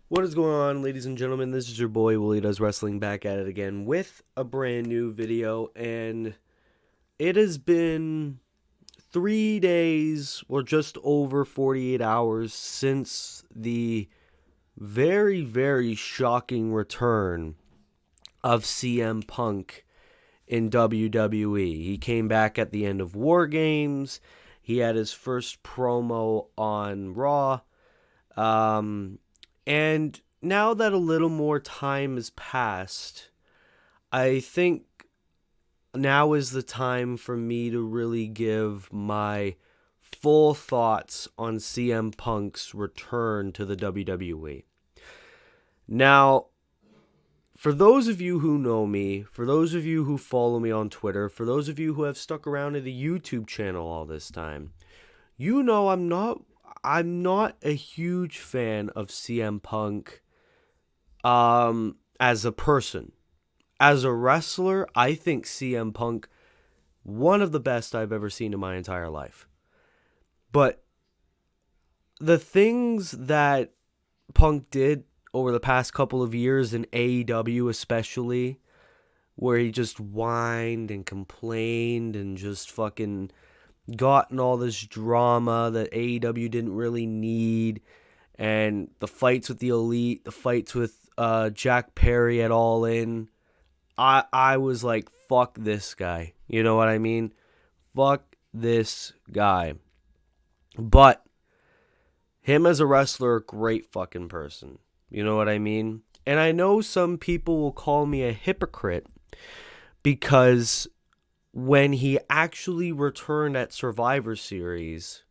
What is going on, ladies and gentlemen? This is your boy Willie Does Wrestling back at it again with a brand new video, and it has been 3 days or just over 48 hours since the very, very shocking return of CM Punk in WWE. He came back at the end of War Games. He had his first promo on Raw. And now that a little more time has passed, I think now is the time for me to really give my full thoughts on CM Punk's return to the WWE. Now, for those of you who know me, for those of you who follow me on Twitter, for those of you who have stuck around to the YouTube channel all this time, you know I'm not a huge fan of CM Punk as a person. As a wrestler, I think CM Punk one of the best I've ever seen in my entire life. But the things that Punk did over the past couple of years in AEW especially, where he just whined and complained and just fucking gotten all this drama that AEW didn't really need, and the fights with the Elite, the fights with Jack Perry at All In, I was like, fuck this guy. You know what I mean? Fuck this guy. But him as a wrestler, great fucking person. You know what I mean? And I know some people will call me a hypocrite because when he actually returned at Survivor Series,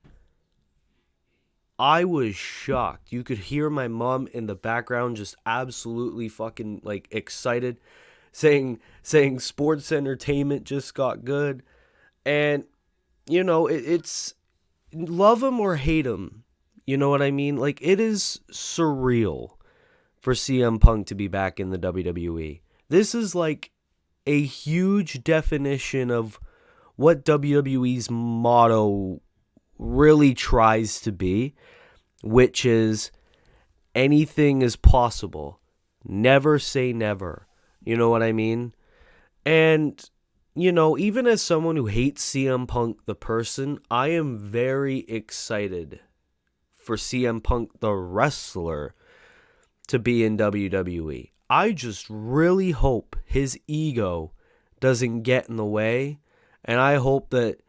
I was shocked. You could hear my mom in the background just absolutely fucking like excited, saying sports entertainment just got good. And you know, it's love him or hate him. You know what I mean? Like, it is surreal for CM Punk to be back in the WWE. This is like a huge definition of what WWE's motto really tries to be, which is anything is possible. Never say never. You know what I mean? And, you know, even as someone who hates CM Punk the person, I am very excited for CM Punk the wrestler to be in WWE. I just really hope his ego doesn't get in the way, and I hope that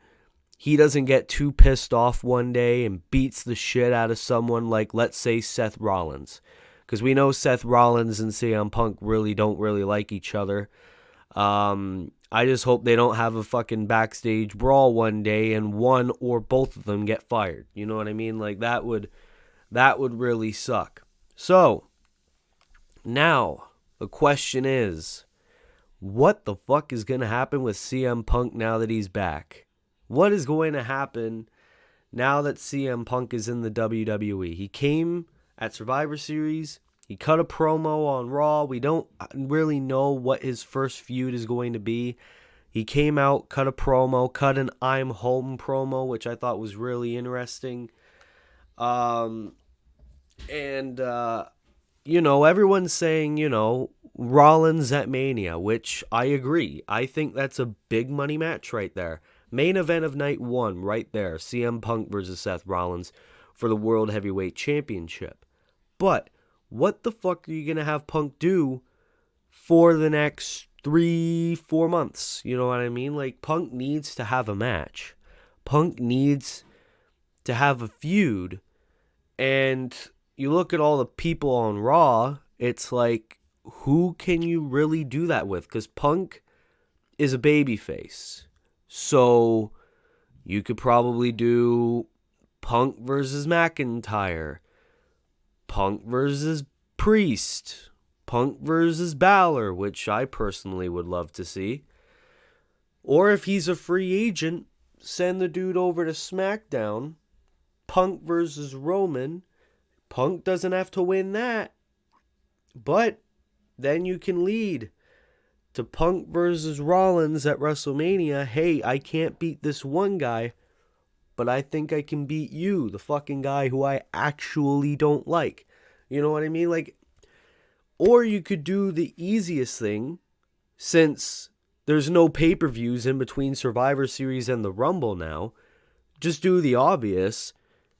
he doesn't get too pissed off one day and beats the shit out of someone like, let's say, Seth Rollins. Because we know Seth Rollins and CM Punk don't really like each other. I just hope they don't have a fucking backstage brawl one day and one or both of them get fired. You know what I mean? Like, that would really suck. So, now, the question is, what the fuck is going to happen with CM Punk now that he's back? What is going to happen now that CM Punk is in the WWE? He came at Survivor Series. He cut a promo on Raw. We don't really know what his first feud is going to be. He came out, cut a promo, cut an I'm Home promo, which I thought was really interesting. You know, everyone's saying, you know, Rollins at Mania, which I agree. I think that's a big money match right there. Main event of night one right there. CM Punk versus Seth Rollins for the World Heavyweight Championship. But what the fuck are you going to have Punk do for the next 3-4 months? You know what I mean? Like, Punk needs to have a match. Punk needs to have a feud. And you look at all the people on Raw, it's like, who can you really do that with? Because Punk is a babyface. So you could probably do Punk versus McIntyre, Punk versus Priest, Punk versus Balor, which I personally would love to see. Or if he's a free agent, send the dude over to SmackDown, Punk versus Roman. Punk doesn't have to win that, but then you can lead to Punk versus Rollins at WrestleMania. Hey, I can't beat this one guy, but I think I can beat you, the fucking guy who I actually don't like. You know what I mean? Like, or you could do the easiest thing, since there's no pay-per-views in between Survivor Series and the Rumble now. Just do the obvious.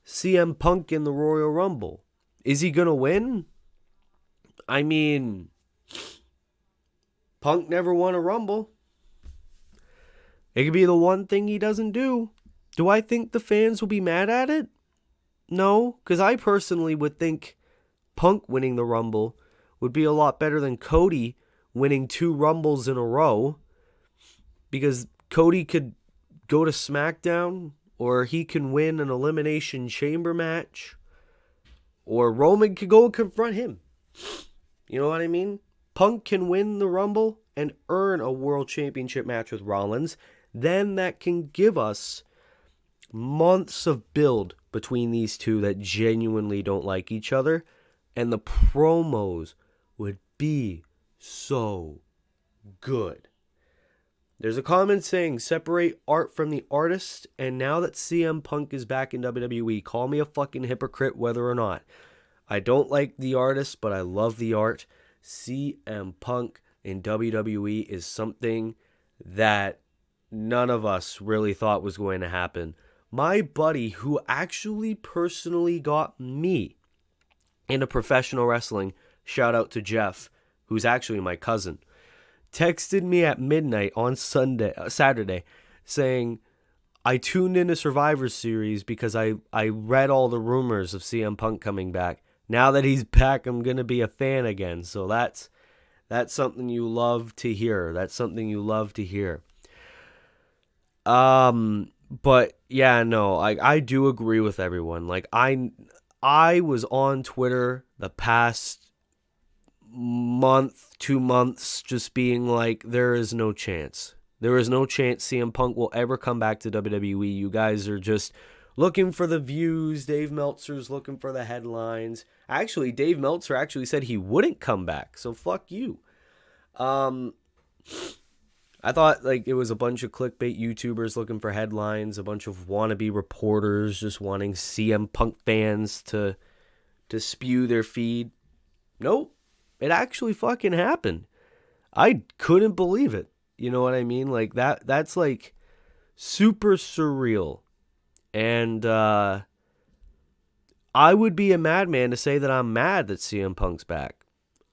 CM Punk in the Royal Rumble. Is he going to win? I mean, Punk never won a Rumble. It could be the one thing he doesn't do. Do I think the fans will be mad at it? No, because I personally would think Punk winning the Rumble would be a lot better than Cody winning 2 Rumbles in a row. Because Cody could go to SmackDown, or he can win an Elimination Chamber match, or Roman could go and confront him. You know what I mean? Punk can win the Rumble and earn a World Championship match with Rollins. Then that can give us months of build between these two that genuinely don't like each other. And the promos would be so good. There's a comment saying, separate art from the artist. And now that CM Punk is back in WWE, call me a fucking hypocrite whether or not. I don't like the artist, but I love the art. CM Punk in WWE is something that none of us really thought was going to happen. My buddy, who actually personally got me into professional wrestling, shout out to Jeff, who's actually my cousin, texted me at midnight on Saturday, saying, I tuned into Survivor Series because I read all the rumors of CM Punk coming back. Now that he's back, I'm going to be a fan again. So that's something you love to hear. That's something you love to hear. But yeah, no, I do agree with everyone. Like, I was on Twitter the past month, 2 months, just being like, there is no chance. There is no chance CM Punk will ever come back to WWE. You guys are just looking for the views. Dave Meltzer's looking for the headlines. Actually, Dave Meltzer actually said he wouldn't come back. So fuck you. I thought like it was a bunch of clickbait YouTubers looking for headlines, a bunch of wannabe reporters just wanting CM Punk fans to spew their feed. Nope. It actually fucking happened. I couldn't believe it. You know what I mean? Like that's like super surreal. And I would be a madman to say that I'm mad that CM Punk's back.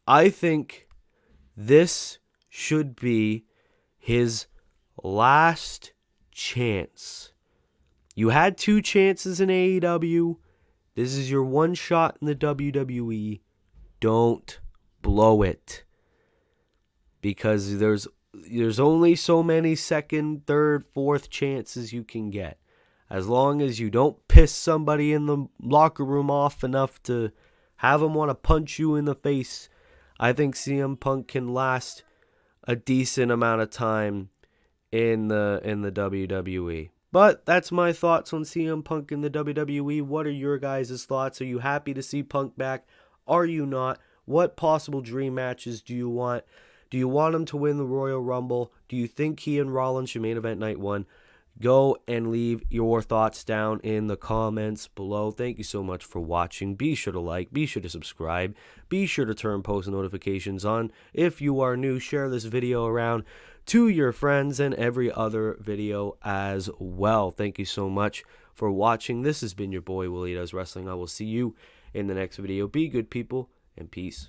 I think this should be his last chance. You had 2 chances in AEW. This is your one shot in the WWE. Don't blow it. Because there's only so many second, third, fourth chances you can get. As long as you don't piss somebody in the locker room off enough to have them want to punch you in the face, I think CM Punk can last a decent amount of time in the WWE. But that's my thoughts on CM Punk in the WWE. What are your guys' thoughts? Are you happy to see Punk back? Are you not? What possible dream matches do you want? Do you want him to win the Royal Rumble? Do you think he and Rollins should main event night 1? Go and leave your thoughts down in the comments below. Thank you so much for watching. Be sure to like, be sure to subscribe, be sure to turn post notifications on. If you are new, share this video around to your friends and every other video as well. Thank you so much for watching. This has been your boy Willie Does Wrestling. I will see you in the next video. Be good, people, and peace.